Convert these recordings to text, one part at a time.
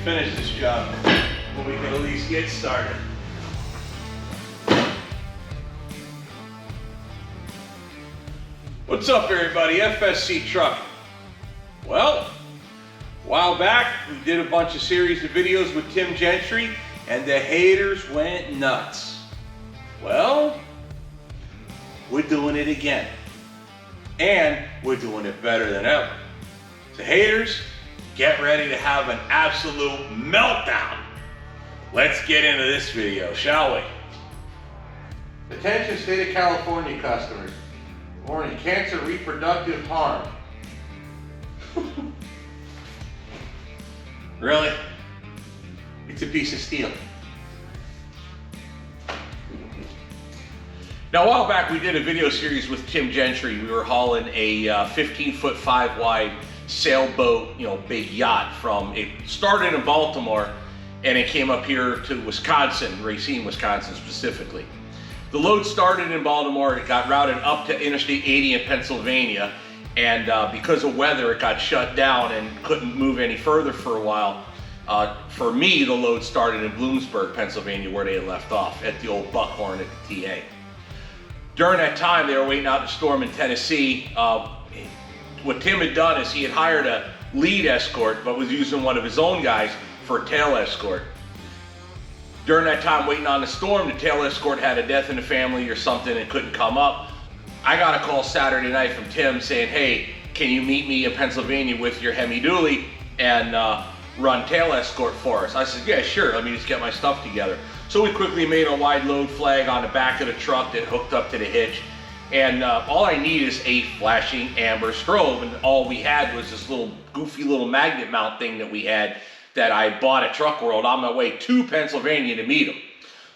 finish this job, but we can at least get started. What's up, everybody? FSC Truck. Well, a while back, we did a bunch of series of videos with Tim Gentry, and the haters went nuts. Well, we're doing it again. And we're doing it better than ever. So haters, get ready to have an absolute meltdown. Let's get into this video, shall we? Attention state of California customers. Warning, cancer reproductive harm. Really? It's a piece of steel. Now, a while back, we did a video series with Tim Gentry. We were hauling a 15-foot 5-wide sailboat, big yacht it started in Baltimore, and it came up here to Wisconsin, Racine, Wisconsin specifically. The load started in Baltimore, it got routed up to Interstate 80 in Pennsylvania, and because of weather, it got shut down and couldn't move any further for a while. For me, the load started in Bloomsburg, Pennsylvania, where they had left off at the old Buckhorn at the TA. During that time, they were waiting out the storm in Tennessee. What Tim had done is he had hired a lead escort, but was using one of his own guys for a tail escort. During that time, waiting on the storm, the tail escort had a death in the family or something and couldn't come up. I got a call Saturday night from Tim saying, hey, can you meet me in Pennsylvania with your Hemi Duallie and run tail escort for us? I said, yeah, sure, let me just get my stuff together. So we quickly made a wide load flag on the back of the truck that hooked up to the hitch. And all I need is a flashing amber strobe. And all we had was this little goofy little magnet mount thing that we had that I bought at Truck World on my way to Pennsylvania to meet him.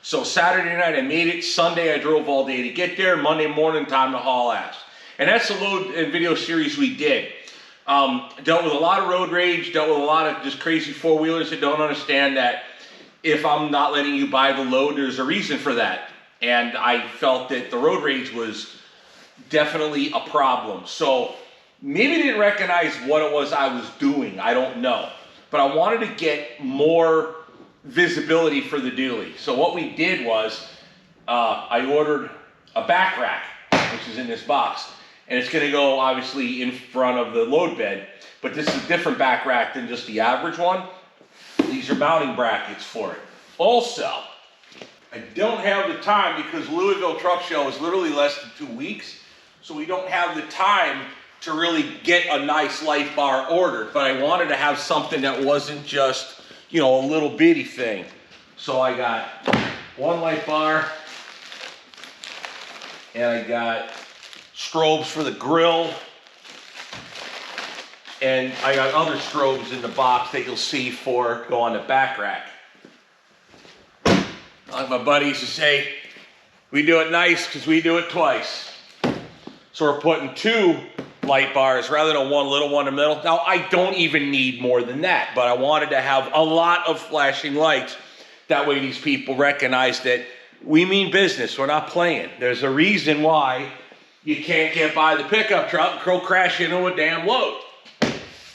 So Saturday night I made it. Sunday I drove all day to get there. Monday morning, time to haul ass. And that's the load and video series we did. Dealt with a lot of road rage, dealt with a lot of just crazy four-wheelers that don't understand that if I'm not letting you buy the load, there's a reason for that. And I felt that the road rage was definitely a problem. So maybe they didn't recognize what it was I was doing, I don't know. But I wanted to get more visibility for the dually. So what we did was, I ordered a back rack, which is in this box. And it's gonna go obviously in front of the load bed, but this is a different back rack than just the average one. These are mounting brackets for it. Also, I don't have the time because Louisville Truck Show is literally less than 2 weeks. So we don't have the time to really get a nice light bar ordered, but I wanted to have something that wasn't just, a little bitty thing. So I got one light bar, and I got strobes for the grill, and I got other strobes in the box that you'll see go on the back rack. Like my buddy used to say, we do it nice because we do it twice. So we're putting 2 light bars rather than one little one in the middle. Now, I don't even need more than that, but I wanted to have a lot of flashing lights. That way these people recognize that we mean business, we're not playing. There's a reason why you can't get by the pickup truck and go crash into a damn load.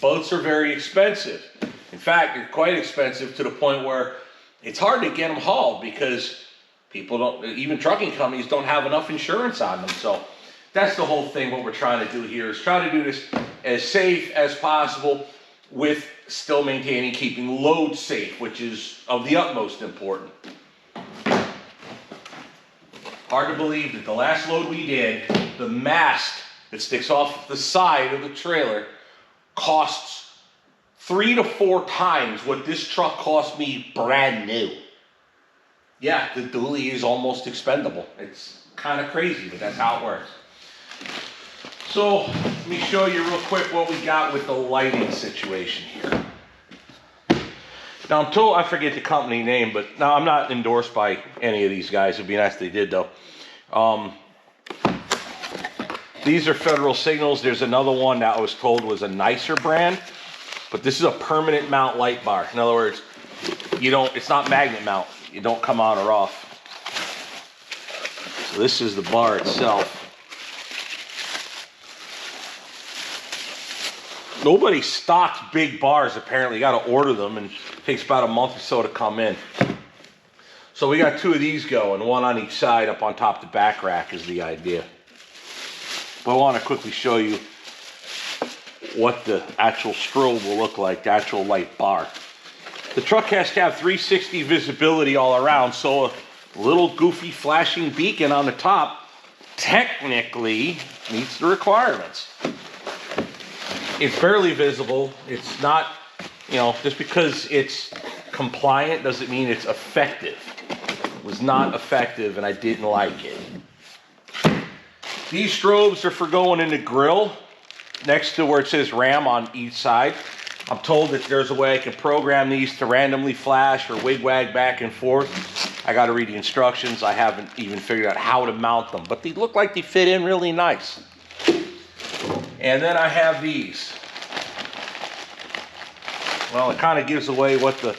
Boats are very expensive. In fact, they're quite expensive to the point where it's hard to get them hauled because even trucking companies don't have enough insurance on them. So that's the whole thing. What we're trying to do here is try to do this as safe as possible with still keeping load safe, which is of the utmost importance. Hard to believe that the last load we did, the mast that sticks off the side of the trailer costs 3 to 4 times what this truck cost me brand new. Yeah, the dually is almost expendable. It's kind of crazy, but that's how it works. So let me show you real quick what we got with the lighting situation here. Now until I forget the company name, but now I'm not endorsed by any of these guys. It'd be nice if they did though. These are Federal Signals. There's another one that I was told was a nicer brand, but this is a permanent mount light bar. In other words, it's not magnet mount. You don't come on or off. So this is the bar itself. Nobody stocks big bars apparently. You got to order them, and it takes about a month or so to come in. So we got 2 of these going, one on each side up on top of the back rack is the idea. But I want to quickly show you what the actual strobe will look like, the actual light bar. The truck has to have 360 visibility all around, so a little goofy flashing beacon on the top technically meets the requirements. It's barely visible. It's not, you know, just because it's compliant doesn't mean it's effective. It was not effective and I didn't like it. These strobes are for going in the grill next to where it says RAM on each side. I'm told that there's a way I can program these to randomly flash or wig-wag back and forth. I got to read the instructions. I haven't even figured out how to mount them, but they look like they fit in really nice. And then I have these. Well, it kind of gives away what the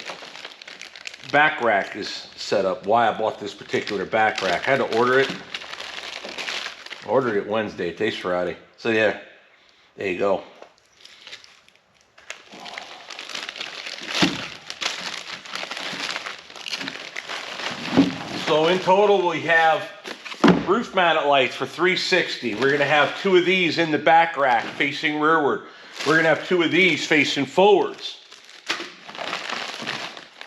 back rack is set up, why I bought this particular back rack. I had to order it. I ordered it Wednesday, today's Friday. So yeah, there you go. So in total we have roof mounted lights for 360. We're gonna have 2 of these in the back rack facing rearward. We're gonna have 2 of these facing forwards.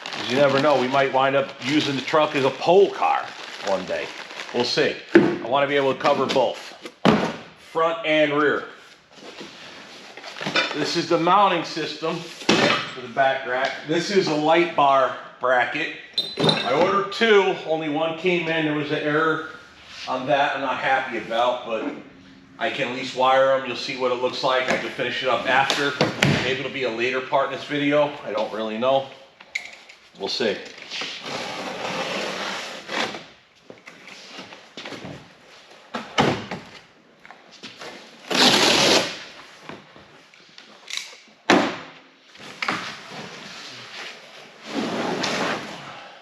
Because you never know, we might wind up using the truck as a pole car one day. We'll see. I wanna be able to cover both, front and rear. This is the mounting system for the back rack. This is a light bar bracket. I ordered 2, only 1 came in. There was an error on that I'm not happy about, but I can at least wire them. You'll see what it looks like. I can finish it up after. Maybe it'll be a later part in this video. I don't really know. We'll see.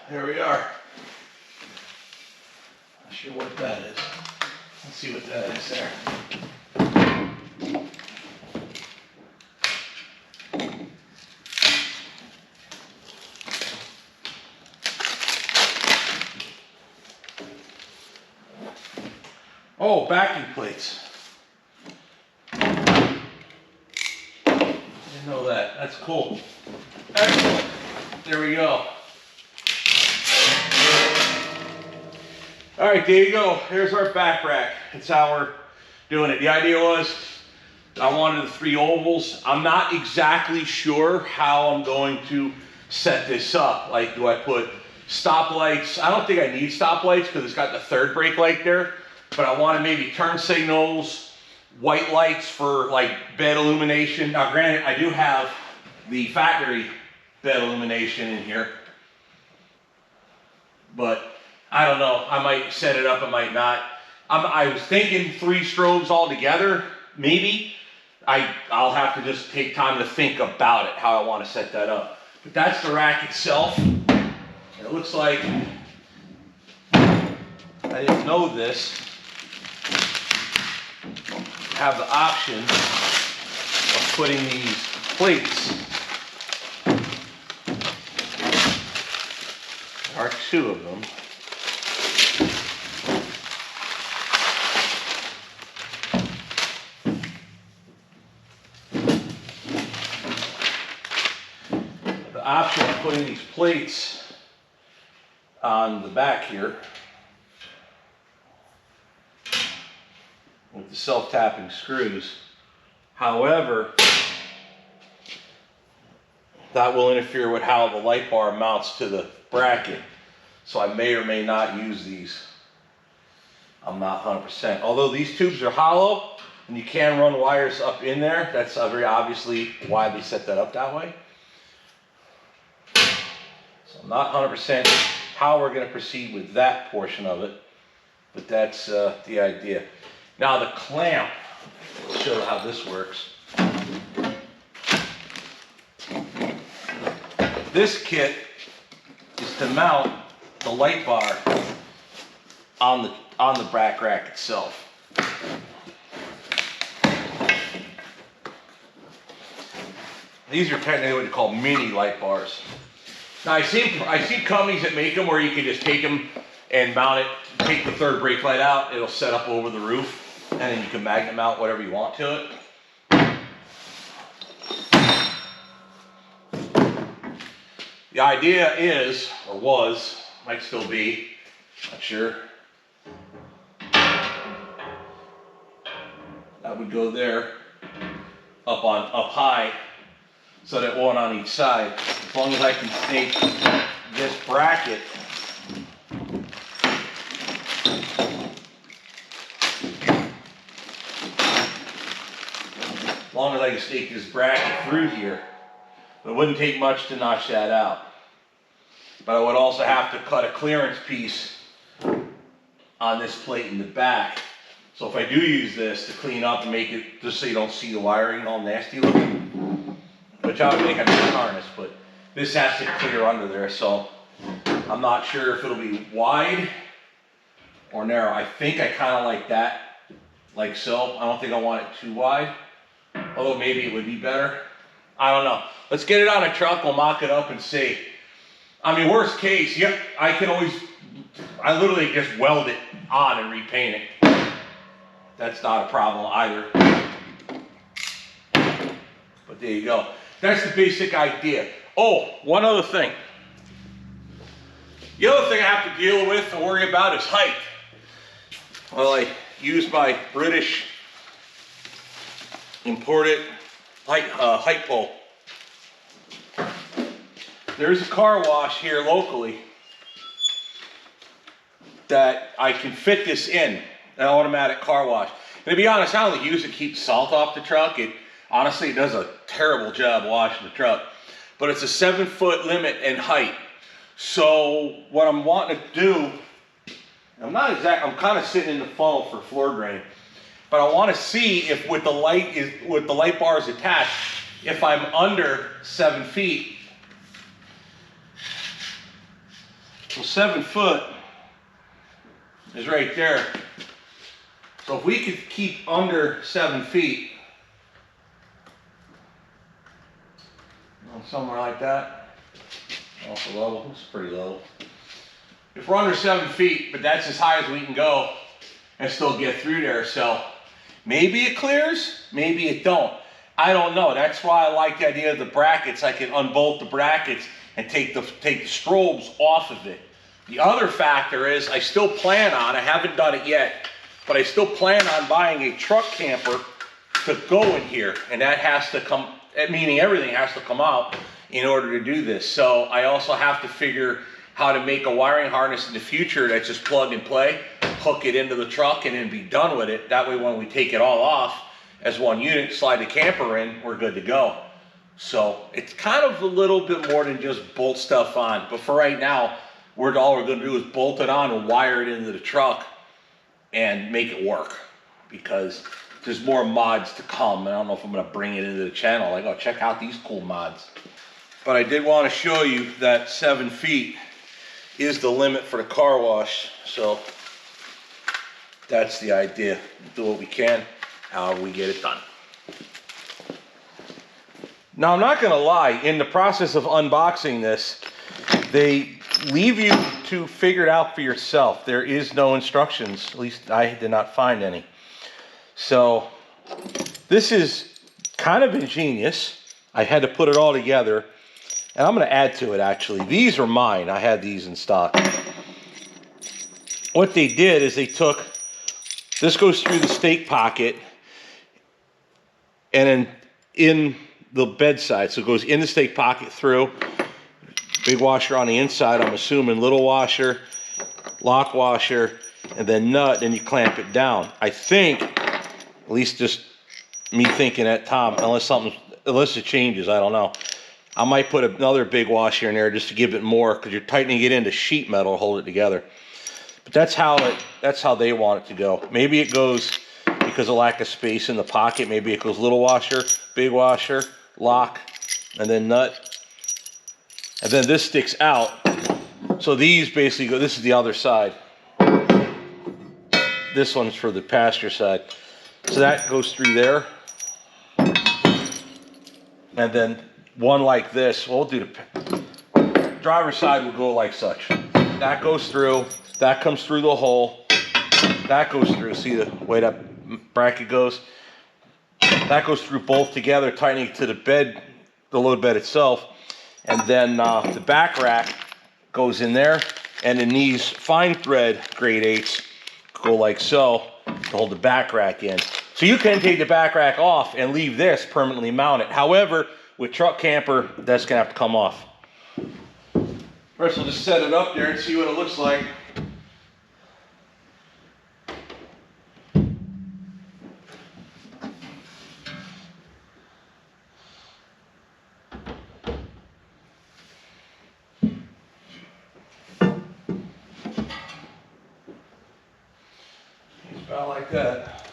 There we are. Not sure what that is. Let's see what that is there. Oh, backing plates. Didn't know that. That's cool. Excellent. There we go. All right, there you go. Here's our back rack. That's how we're doing it. The idea was I wanted the 3 ovals. I'm not exactly sure how I'm going to set this up. Like, do I put stoplights? I don't think I need stoplights because it's got the 3rd brake light there, but I want to maybe turn signals, white lights for like bed illumination. Now, granted, I do have the factory bed illumination in here, but I don't know. I might set it up, I might not. I was thinking 3 strobes all together, maybe. I'll have to just take time to think about it, how I want to set that up. But that's the rack itself. It looks like, I didn't know this, have the option of putting these plates. There are 2 of them. Option of putting these plates on the back here with the self-tapping screws. However, that will interfere with how the light bar mounts to the bracket. So I may or may not use these. I'm not 100%. Although these tubes are hollow and you can run wires up in there, that's very obviously why they set that up that way. I'm not 100% how we're going to proceed with that portion of it, but that's the idea. Now the clamp, I'll show how this works. This kit is to mount the light bar on the back rack itself. These are technically what you call mini light bars. Now I see companies that make them where you can just take them and mount it, take the third brake light out, it'll set up over the roof, and then you can magnet mount whatever you want to it. The idea is, or was, might still be, not sure. That would go there, up high, so that one on each side. As long as I can snake this bracket, as long as I can snake this bracket through here, it wouldn't take much to notch that out. But I would also have to cut a clearance piece on this plate in the back. So if I do use this to clean up and make it, just so you don't see the wiring all nasty looking, which I would make a nice harness, but this has to clear under there, so I'm not sure if it'll be wide or narrow. I think I kind of like that, like so. I don't think I want it too wide, although maybe it would be better. I don't know. Let's get it on a truck, we'll mock it up and see. I mean, worst case, yep, I literally just weld it on and repaint it. That's not a problem either. But there you go. That's the basic idea. Oh, one other thing. The other thing I have to deal with and worry about is height. Well, I use my British imported height pole. There's a car wash here locally that I can fit this in, an automatic car wash. And to be honest, I only use it to keep salt off the truck. Honestly, it does a terrible job washing the truck. But it's a 7-foot limit in height. So what I'm wanting to do, I'm kind of sitting in the funnel for floor drain. But I want to see if with the light bars attached, if I'm under 7 feet. So 7 foot is right there. So if we could keep under 7 feet, somewhere like that, off the level, it's pretty low. If we're under 7 feet, but that's as high as we can go and still get through there, so maybe it clears, maybe it don't. I don't know. That's why I like the idea of the brackets. I can unbolt the brackets and take the strobes off of it. The other factor is I still plan on, I haven't done it yet, but I still plan on buying a truck camper to go in here, and that has to come, meaning everything has to come out in order to do this. So I also have to figure how to make a wiring harness in the future that's just plug and play, hook it into the truck and then be done with it. That way when we take it all off as one unit, slide the camper in, we're good to go. So it's kind of a little bit more than just bolt stuff on. But for right now, all we're going to do is bolt it on and wire it into the truck and make it work, because there's more mods to come. I don't know if I'm going to bring it into the channel. Like, oh, check out these cool mods. But I did want to show you that 7 feet is the limit for the car wash. So that's the idea. Do what we can, however we get it done. Now, I'm not going to lie. In the process of unboxing this, they leave you to figure it out for yourself. There is no instructions. At least I did not find any. So this is kind of ingenious. I had to put it all together. And I'm going to add to it, actually. These are mine. I had these in stock. What they did is they took, this goes through the stake pocket and then in the bedside. So it goes in the stake pocket through. Big washer on the inside, I'm assuming little washer, lock washer, and then nut, and you clamp it down. I think, at least just me thinking at Tom, unless it changes, I don't know. I might put another big washer in there just to give it more, because you're tightening it into sheet metal to hold it together. But that's how they want it to go. Maybe it goes, because of lack of space in the pocket, maybe it goes little washer, big washer, lock, and then nut. And then this sticks out. So these basically go, this is the other side. This one's for the passenger side. So that goes through there. And then one like this. We'll do the driver's side will go like such. That goes through, that comes through the hole, that goes through. See the way that bracket goes? That goes through both together, tightening to the bed, the load bed itself. And then the back rack goes in there. And then these fine thread grade 8s go like so to hold the back rack in. So you can take the back rack off and leave this permanently mounted. However, with truck camper, that's gonna have to come off. First, we'll just set it up there and see what it looks like. About like that,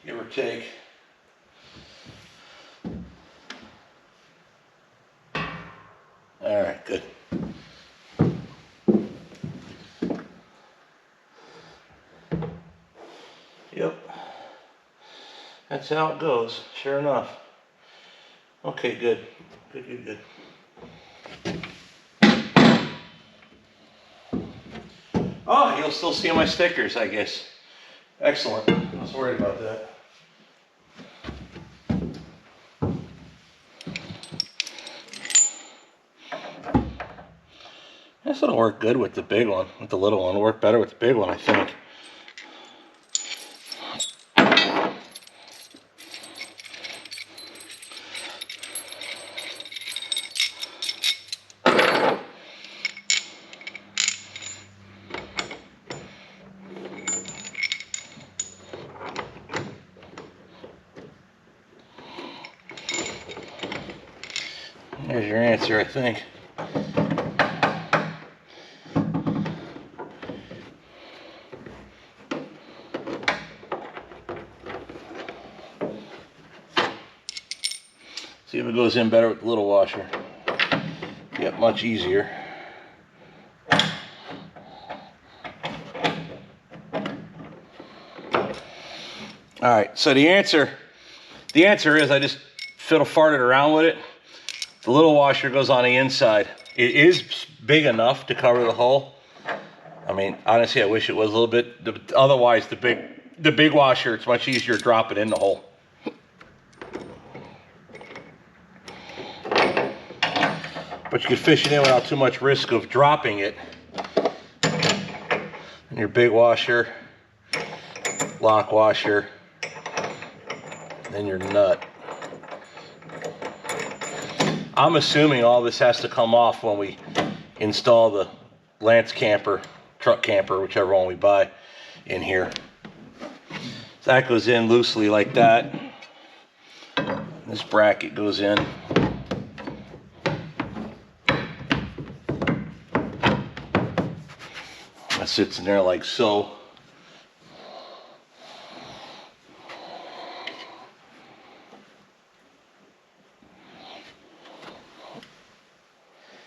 give or take. All right, good. Yep, that's how it goes, sure enough. Okay, good, good. Oh, you'll still see my stickers, I guess. Excellent. I was worried about that. This will work good with the big one. With the little one, it'll work better with the big one, I think. There's your answer, I think. See if it goes in better with the little washer. Yep, much easier. All right, so the answer is I just fiddle farted around with it. The little washer goes on the inside. It is big enough to cover the hole. I mean, honestly, I wish it was a little bit. Otherwise, the big washer, it's much easier to drop it in the hole. But you can fish it in without too much risk of dropping it. And your big washer, lock washer, then your nut. I'm assuming all this has to come off when we install the Lance camper, truck camper, whichever one we buy in here. So that goes in loosely like that. This bracket goes in. That sits in there like so.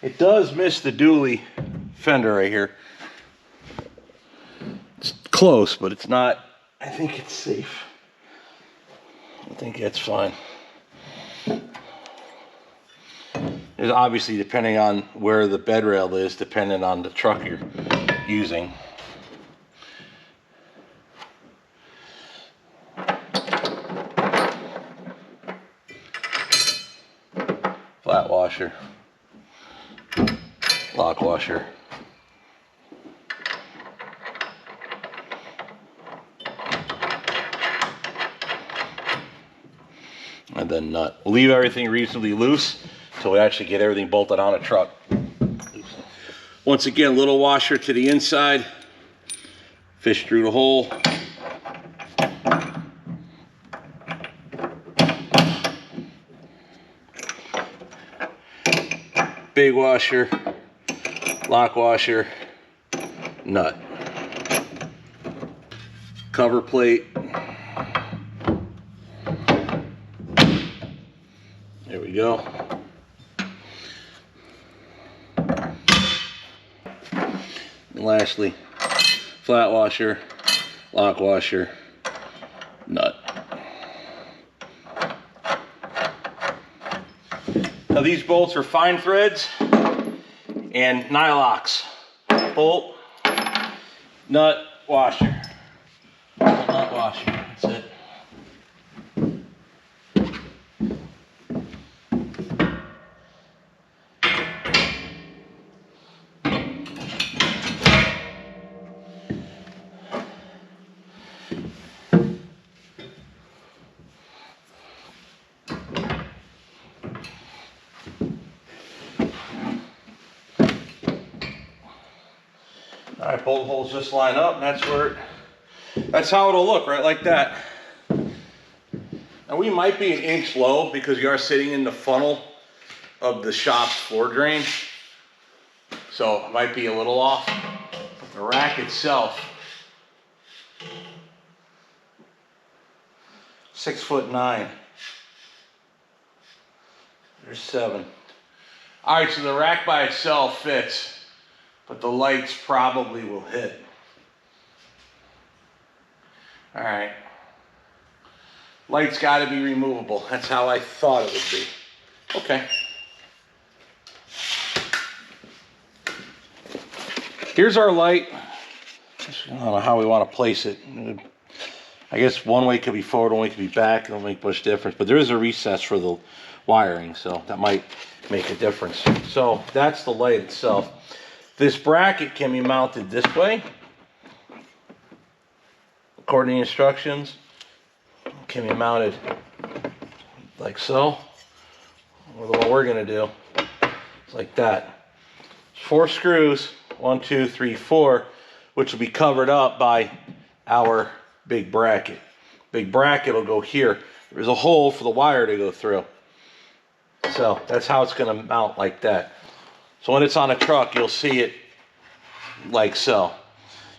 It does miss the dually fender right here. It's close, but it's not, I think it's safe. I think that's fine. It's obviously depending on where the bed rail is, depending on the truck you're using. Flat washer. Lock washer. And then nut. We'll leave everything reasonably loose until we actually get everything bolted on a truck. Once again, little washer to the inside. Fish through the hole. Big washer. Lock washer, nut, cover plate. There we go. And lastly, flat washer, lock washer, nut. Now these bolts are fine threads and nylox. Bolt, nut, washer. Bolt, nut, washer. That's it. All right, bolt holes just line up, and that's how it'll look, right like that. Now we might be an inch low because you are sitting in the funnel of the shop's floor drain, so it might be a little off. But the rack itself, 6'9". There's 7. All right, so the rack by itself fits, but the lights probably will hit. All right. Light's got to be removable. That's how I thought it would be. Okay. Here's our light. I don't know how we want to place it. I guess one way could be forward, one way could be back. It don't make much difference. But there is a recess for the wiring, so that might make a difference. So that's the light itself. This bracket can be mounted this way, according to the instructions. It can be mounted like so. Or what we're gonna do is like that. 4 screws, 1, 2, 3, 4, which will be covered up by our big bracket. Big bracket will go here. There's a hole for the wire to go through. So that's how it's gonna mount like that. So when it's on a truck, you'll see it like so.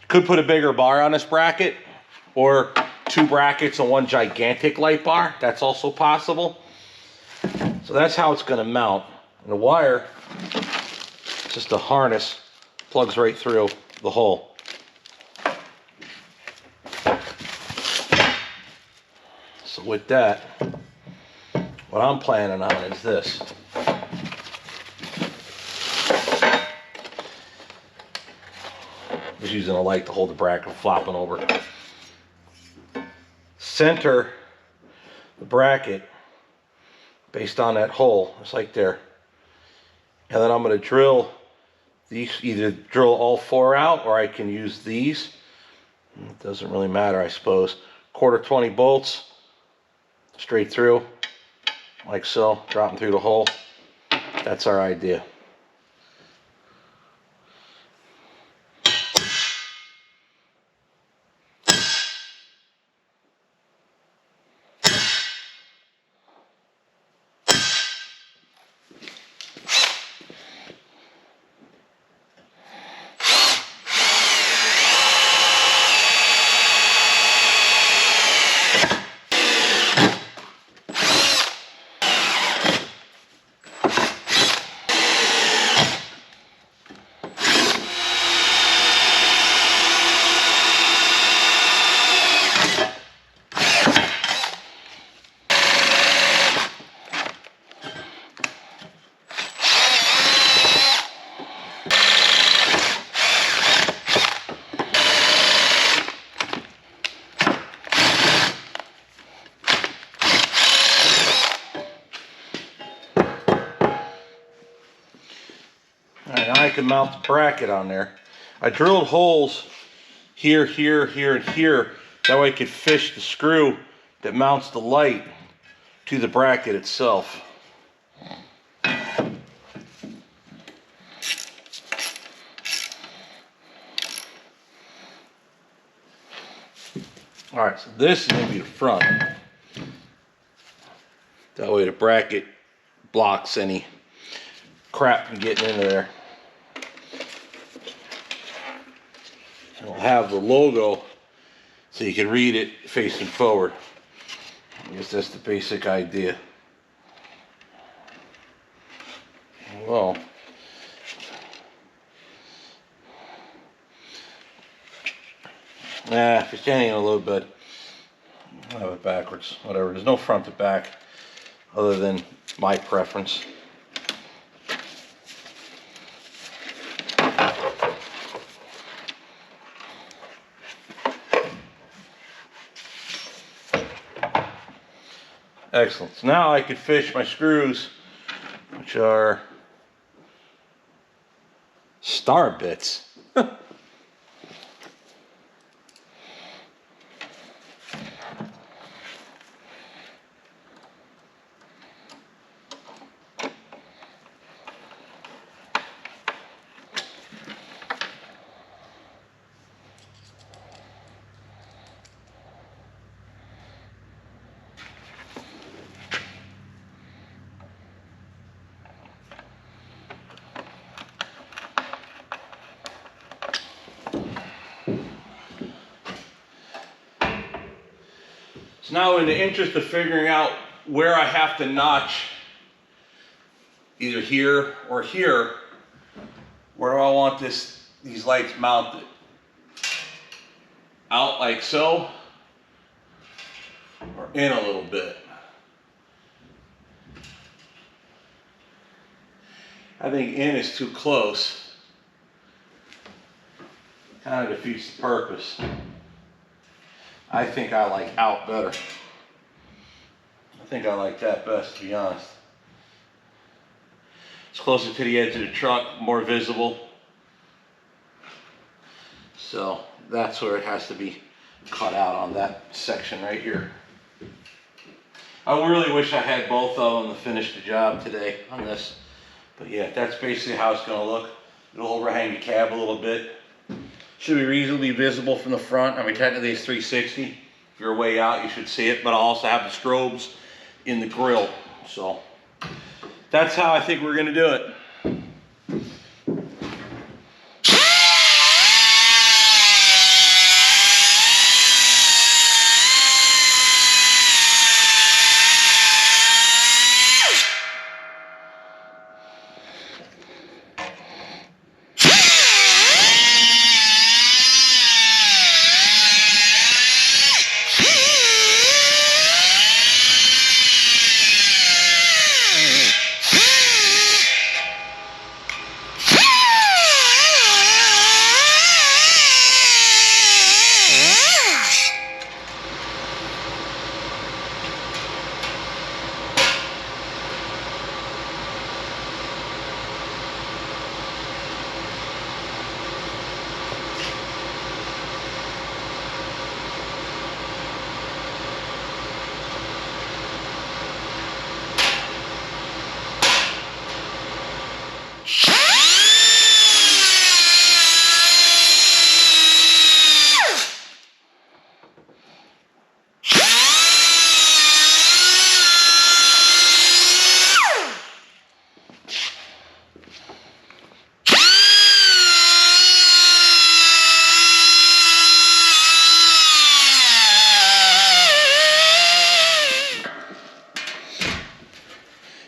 You could put a bigger bar on this bracket, or 2 brackets and 1 gigantic light bar. That's also possible. So that's how it's going to mount. And the wire, just a harness, plugs right through the hole. So with that, what I'm planning on is this. Just using a light to hold the bracket from flopping over. Center the bracket based on that hole, just like there. And then I'm going to drill these, either drill all 4 out, or I can use these. It doesn't really matter, I suppose. 1/4 bolts straight through, like so, dropping through the hole. That's our idea. I can mount the bracket on there. I drilled holes here, here, here, and here. That way I could fish the screw that mounts the light to the bracket itself. Alright, so this is going to be the front. That way the bracket blocks any crap from getting into there. It'll have the logo so you can read it facing forward. I guess that's the basic idea. Well, if you're standing a little bit, I'll have it backwards, whatever. There's no front to back other than my preference. Excellent. So now I could fish my screws, which are star bits. So now, in the interest of figuring out where I have to notch, either here or here, where do I want these lights mounted? Out like so, or in a little bit? I think in is too close. Kind of defeats the purpose. I think I like out better. I think I like that best, to be honest. It's closer to the edge of the truck, more visible. So that's where it has to be cut out, on that section right here. I really wish I had both of them to finish the job today on this. But yeah, that's basically how it's gonna look. It'll overhang the cab a little bit. Should be reasonably visible from the front. I mean, technically it's 360. If you're way out, you should see it, but I'll also have the strobes in the grill. So that's how I think we're gonna do it.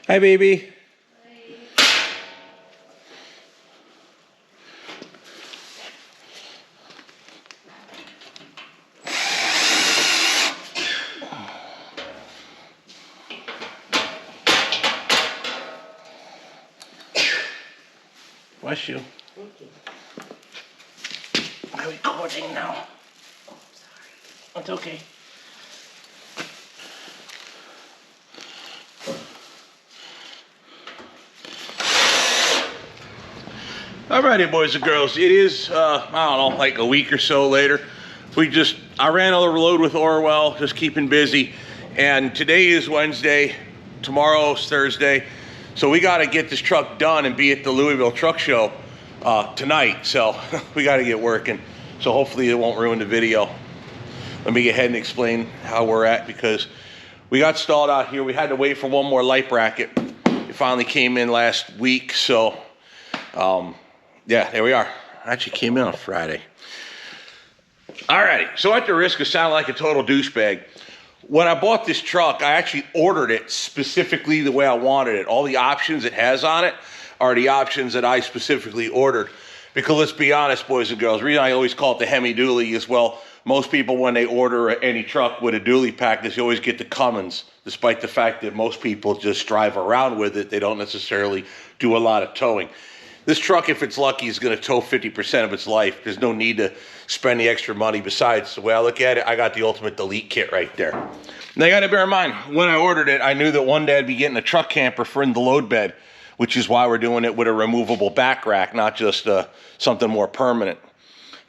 Hi, baby. Bless you. Thank you. I'm recording now. Oh, sorry. It's okay. Alrighty, boys and girls. It is, I don't know, like a week or so later. I ran another load with Orwell, just keeping busy. And today is Wednesday, tomorrow's Thursday. So we got to get this truck done and be at the Louisville Truck Show tonight. So we got to get working. So hopefully it won't ruin the video. Let me go ahead and explain how we're at, because we got stalled out here. We had to wait for one more light bracket. It finally came in last week. So yeah, there we are. Actually came in on Friday. Alrighty, so at the risk of sounding like a total douchebag, when I bought this truck, I actually ordered it specifically the way I wanted it. All the options it has on it are the options that I specifically ordered. Because let's be honest, boys and girls, the reason I always call it the Hemi Duallie is, well, most people when they order any truck with a dually pack, they always get the Cummins, despite the fact that most people just drive around with it. They don't necessarily do a lot of towing. This truck, if it's lucky, is going to tow 50% of its life. There's no need to spend the extra money. Besides, the way I look at it, I got the ultimate delete kit right there. Now you got to bear in mind, when I ordered it, I knew that one day I'd be getting a truck camper for in the load bed, which is why we're doing it with a removable back rack, not just something more permanent.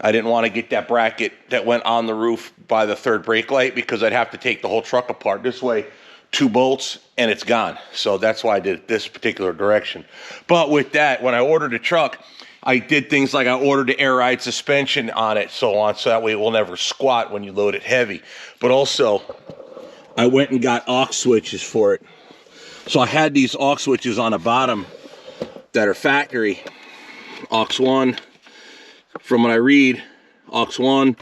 I didn't want to get that bracket that went on the roof by the third brake light because I'd have to take the whole truck apart. This way, 2 bolts and it's gone. So that's why I did it this particular direction. But with that, when I ordered the truck, I did things like I ordered the air ride suspension on it, so that way it will never squat when you load it heavy. But also, I went and got aux switches for it. So I had these aux switches on the bottom that are factory. Aux 1, from what I read, aux 1,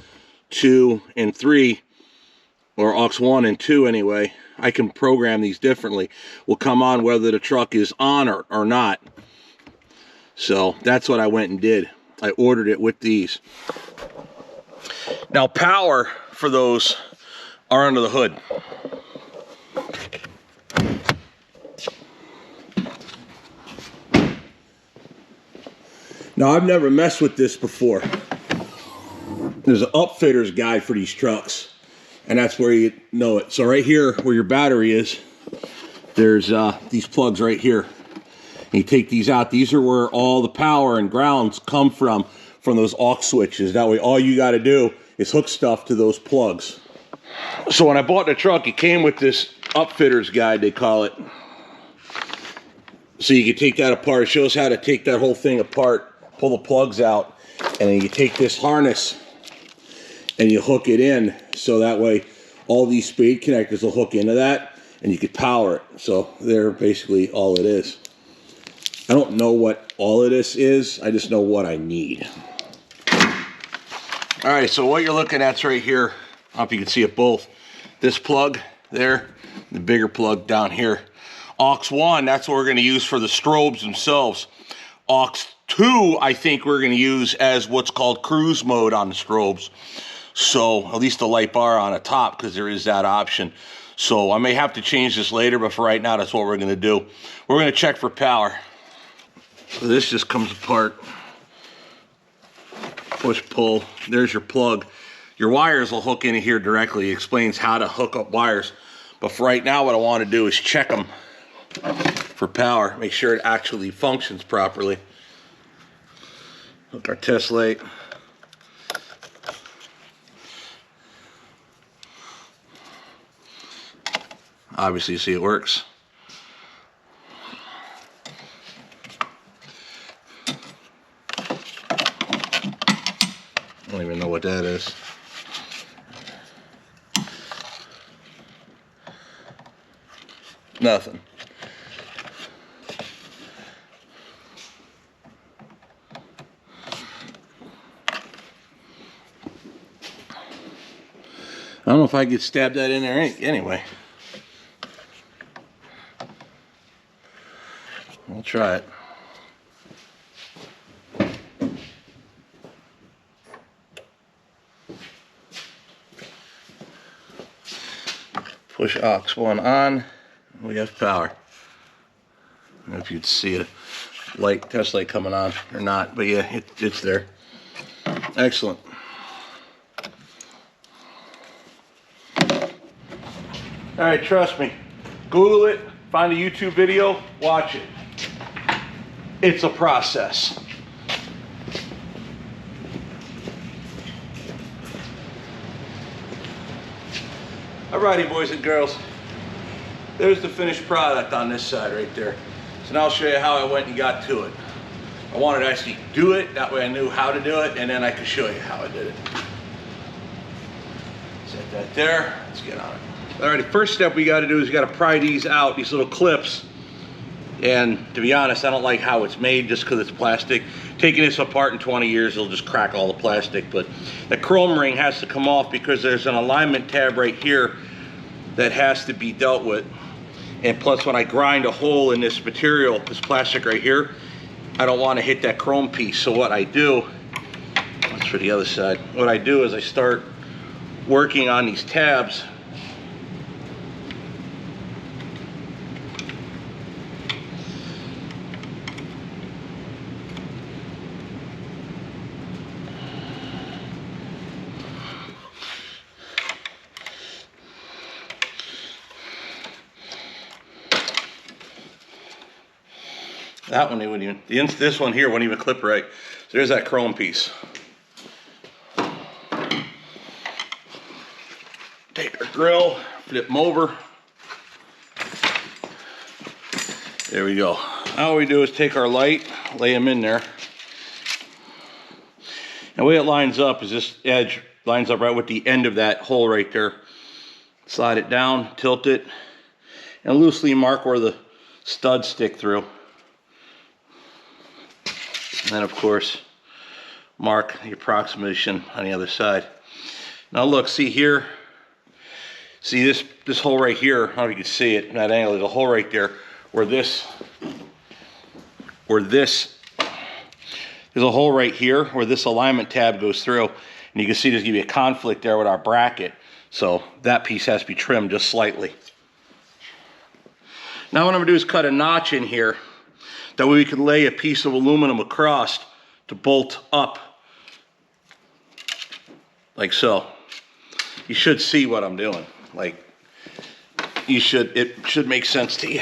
2, and 3, or aux 1 and 2 anyway. I can program these differently. Will come on whether the truck is on or not. So that's what I went and did. I ordered it with these. Now power for those are under the hood. Now I've never messed with this before. There's an upfitter's guide for these trucks, and that's where you know it. So right here where your battery is, there's these plugs right here. And you take these out. These are where all the power and grounds come from those aux switches. That way all you got to do is hook stuff to those plugs. So when I bought the truck, it came with this upfitter's guide, they call it. So you can take that apart. It shows how to take that whole thing apart, pull the plugs out, and then you take this harness and you hook it in, so that way all these spade connectors will hook into that and you could power it. So they're basically all it is. I don't know what all of this is, I just know what I need. All right, so what you're looking at's right here. I don't know if you can see it both. This plug there, the bigger plug down here. Aux 1, that's what we're going to use for the strobes themselves. Aux 2, I think we're going to use as what's called cruise mode on the strobes. So at least the light bar on the top, because there is that option. So I may have to change this later, but for right now, that's what we're going to do. We're going to check for power. So this just comes apart. Push, pull. There's your plug. Your wires will hook into here directly. It explains how to hook up wires. But for right now, what I want to do is check them for power. Make sure it actually functions properly. Hook our test light. Obviously, you see it works. I don't even know what that is. Nothing. I don't know if I could stab that in there anyway. We'll try it. Push aux 1 on, we have power. I don't know if you'd see a light, test light coming on or not, but yeah, it's there. Excellent. All right, trust me. Google it, find a YouTube video, watch it. It's a process. Alrighty, boys and girls. There's the finished product on this side right there. So now I'll show you how I went and got to it. I wanted to actually do it, that way I knew how to do it, and then I could show you how I did it. Set that there, let's get on it. Alrighty, first step we gotta do is you gotta pry these out, these little clips. And to be honest, I don't like how it's made just because it's plastic. Taking this apart in 20 years, it'll just crack all the plastic. But the chrome ring has to come off because there's an alignment tab right here that has to be dealt with. And plus, when I grind a hole in this material, this plastic right here, I don't want to hit that chrome piece. So what I do, that's for the other side. What I do is I start working on these tabs. That one, they wouldn't even, this one here wouldn't even clip right. So there's that chrome piece. Take our grill, flip them over. There we go. Now what we do is take our light, lay them in there. And the way it lines up is this edge lines up right with the end of that hole right there. Slide it down, tilt it, and loosely mark where the studs stick through. And then of course, mark the approximation on the other side. Now look, see here, see this hole right here, I don't know if you can see it in that angle, there's a hole right there where there's a hole right here where this alignment tab goes through, and you can see there's gonna be a conflict there with our bracket, so that piece has to be trimmed just slightly. Now what I'm gonna do is cut a notch in here, that way we can lay a piece of aluminum across to bolt up, like so. You should see what I'm doing, like, it should make sense to you.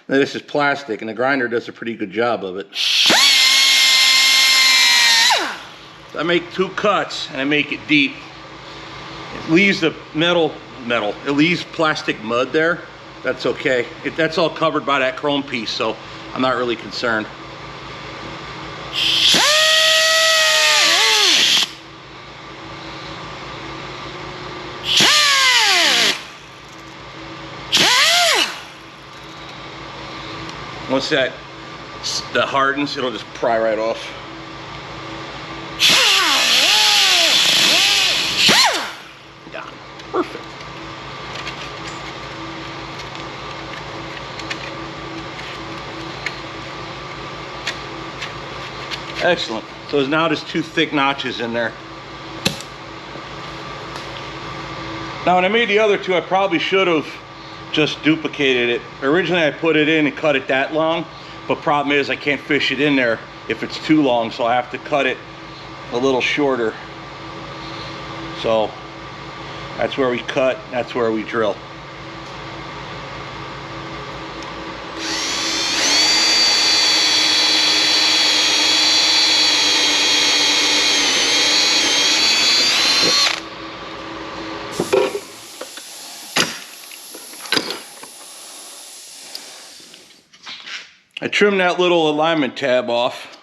Now this is plastic, and the grinder does a pretty good job of it. I make 2 cuts, and I make it deep. It leaves the it leaves plastic mud there. That's okay. That's all covered by that chrome piece, so I'm not really concerned. Once that hardens, it'll just pry right off. Done. Perfect. Excellent. So now there's 2 thick notches in there. Now when I made the other 2, I probably should have just duplicated it. Originally I put it in and cut it that long, but problem is I can't fish it in there if it's too long, so I have to cut it a little shorter. So that's where we cut, that's where we drill. I trimmed that little alignment tab off,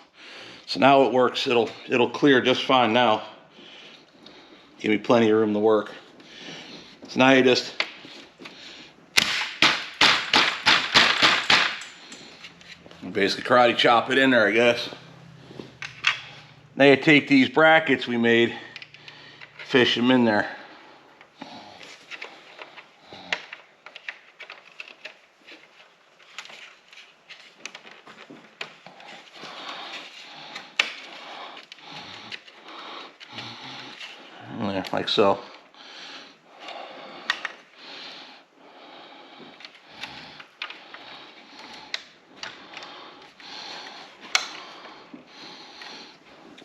so now it works. It'll clear just fine now. Give me plenty of room to work. So now you just basically karate chop it in there, I guess. Now you take these brackets we made, fish them in there. Like so.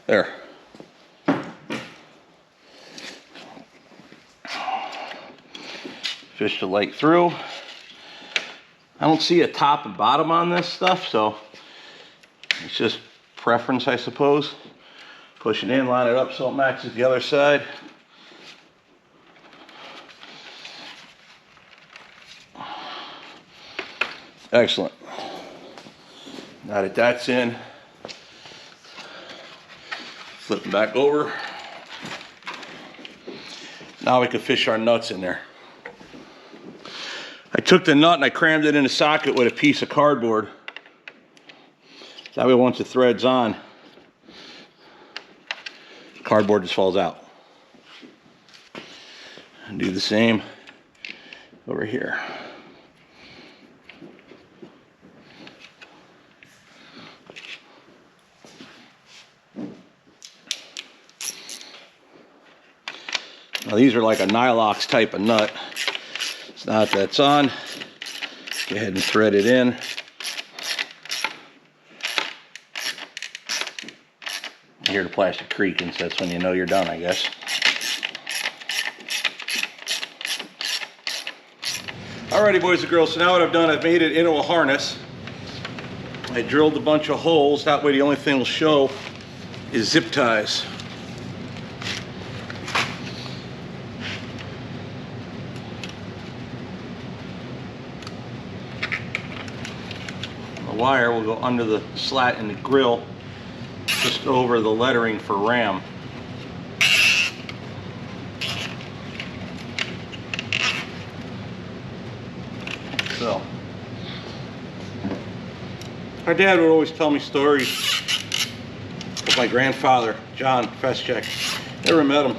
There. Fish the light through. I don't see a top and bottom on this stuff, so it's just preference, I suppose. Push it in, line it up so it matches the other side. Excellent. Now that that's in, flip them back over. Now we can fish our nuts in there. I took the nut and I crammed it in a socket with a piece of cardboard. That way once the thread's on, cardboard just falls out. And do the same over here. Now these are like a Nylox type of nut. So now that that's on, go ahead and thread it in. You hear the plastic creaking, so that's when you know you're done, I guess. Alrighty, boys and girls, so now what I've done, I've made it into a harness. I drilled a bunch of holes, that way the only thing will show is zip ties. The wire will go under the slat in the grill, just over the lettering for Ram. So, our dad would always tell me stories of my grandfather, John Feschek. Never met him.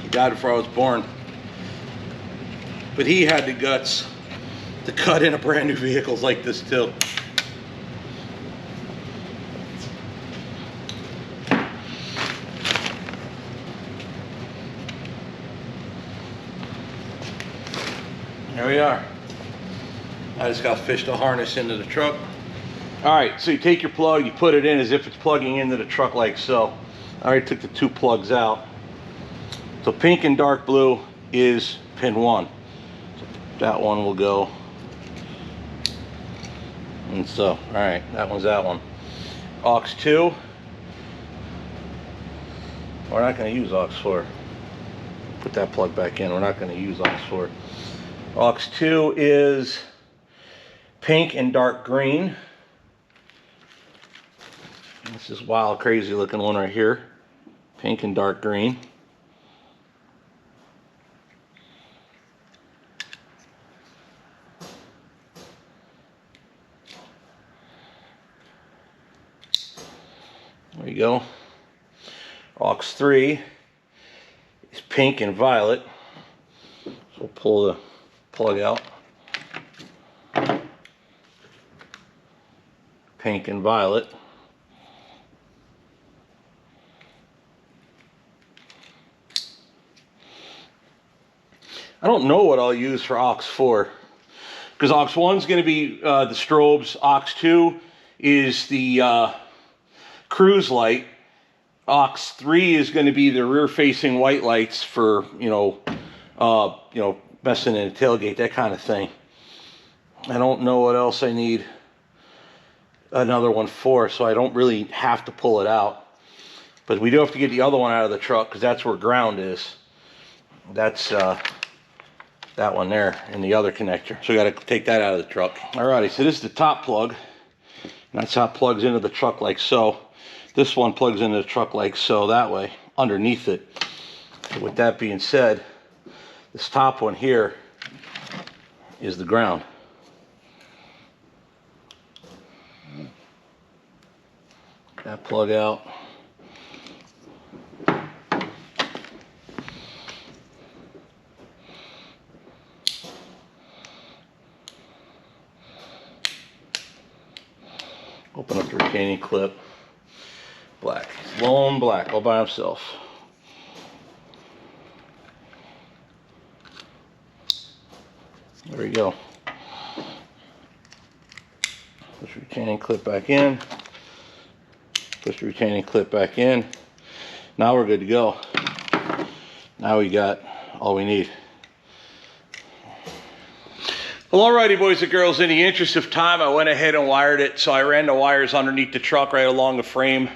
He died before I was born. But he had the guts to cut into brand new vehicles like this too. There we are. I just got to fish the harness into the truck. All right, so you take your plug, you put it in as if it's plugging into the truck like so. I already took the two plugs out. So pink and dark blue is pin 1. So that one will go. And so, all right, that one's that one. AUX 2. We're not going to use AUX 4. Put that plug back in. We're not going to use AUX 4. AUX 2 is pink and dark green. This is wild, crazy looking one right here. Pink and dark green. There you go. AUX 3 is pink and violet. So we'll pull the plug out. Pink and violet. I don't know what I'll use for AUX 4, because AUX 1 is going to be the strobes. AUX 2 is the cruise light. AUX 3 is going to be the rear-facing white lights for messing in the tailgate, that kind of thing. I don't know what else I need another one for, so I don't really have to pull it out. But we do have to get the other one out of the truck, because that's where ground is. That's that one there and the other connector. So we got to take that out of the truck. Alrighty, so this is the top plug. And that's how it plugs into the truck like so. This one plugs into the truck like so, that way, underneath it. So with that being said, this top one here is the ground. That plug out. Open up the retaining clip. Black. Lone black all by himself. There we go. Push the retaining clip back in. Push the retaining clip back in. Now we're good to go. Now we got all we need. Well, alrighty, boys and girls, in the interest of time, I went ahead and wired it. So I ran the wires underneath the truck right along the frame.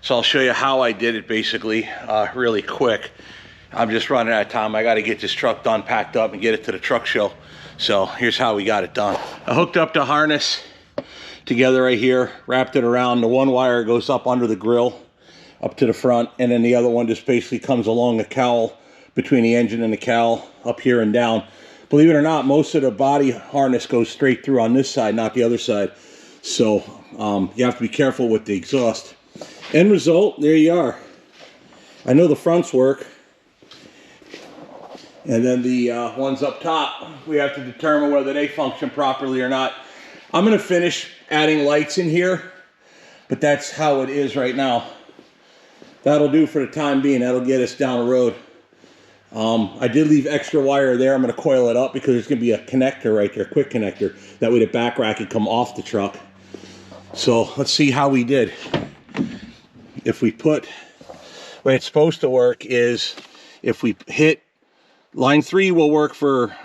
So I'll show you how I did it basically, really quick. I'm just running out of time. I got to get this truck done, packed up, and get it to the truck show. So here's how we got it done. I hooked up the harness together right here, wrapped it around. The one wire goes up under the grill, up to the front, and then the other one just basically comes along the cowl, between the engine and the cowl, up here and down. Believe it or not, most of the body harness goes straight through on this side, not the other side. So you have to be careful with the exhaust. End result, there you are. I know the fronts work. And then the ones up top, we have to determine whether they function properly or not. I'm going to finish adding lights in here, but that's how it is right now. That'll do for the time being. That'll get us down the road. I did leave extra wire there. I'm going to coil it up because there's going to be a connector right there, a quick connector. That way the back rack can come off the truck. So let's see how we did. If we put, the way it's supposed to work is if we hit line 3 will work for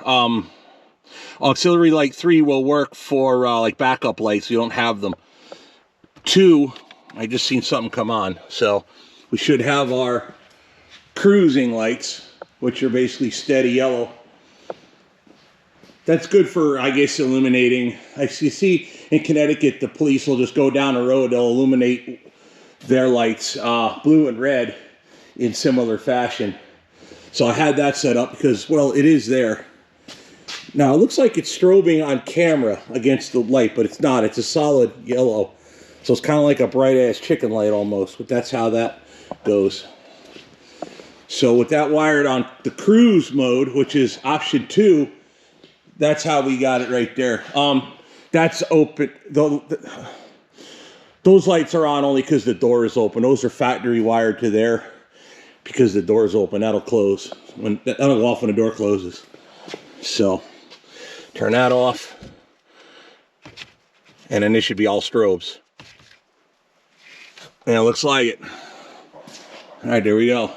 Auxiliary light 3 will work for like backup lights. You don't have them. 2, I just seen something come on. So we should have our cruising lights, which are basically steady yellow. That's good for, I guess, illuminating. You see in Connecticut, the police will just go down the road. They'll illuminate their lights blue and red in similar fashion. So I had that set up because, well, it is there. Now, it looks like it's strobing on camera against the light, but it's not. It's a solid yellow. So it's kind of like a bright-ass chicken light almost, but that's how that goes. So with that wired on the cruise mode, which is option 2, that's how we got it right there. That's open. Those lights are on only because the door is open. Those are factory wired to there because the door is open. That'll close. That'll go off when the door closes. So turn that off. And then this should be all strobes. And it looks like it. All right, there we go.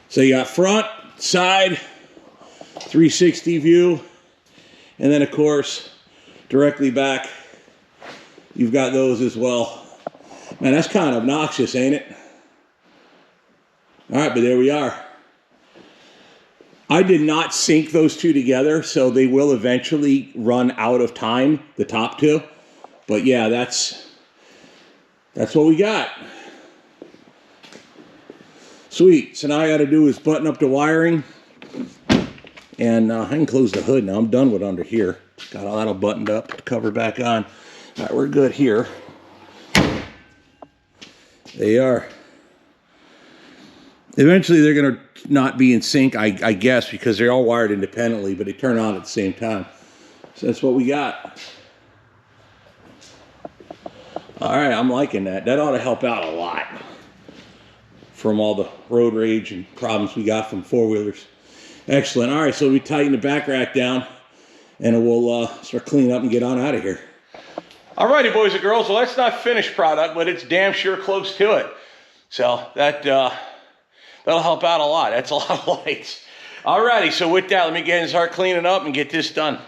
So you got front, side, 360 view, and then of course, directly back, you've got those as well. Man, that's kind of obnoxious, ain't it? All right, but there we are. I did not sync those two together, so they will eventually run out of time, the top two. But yeah, that's what we got. Sweet. So now I got to do is button up the wiring. And I can close the hood now. I'm done with under here. Got all that all buttoned up. Put the cover back on. All right, we're good here. They are. Eventually they're going to not be in sync, I guess, because they're all wired independently, but they turn on at the same time. So that's what we got. All right, I'm liking that. That ought to help out a lot from all the road rage and problems we got from four-wheelers. Excellent. All right, so we tighten the back rack down, and we'll start cleaning up and get on out of here. All righty, boys and girls. Well, that's not finished product, but it's damn sure close to it. So that'll help out a lot. That's a lot of lights. All righty, so with that, let me get and start cleaning up and get this done.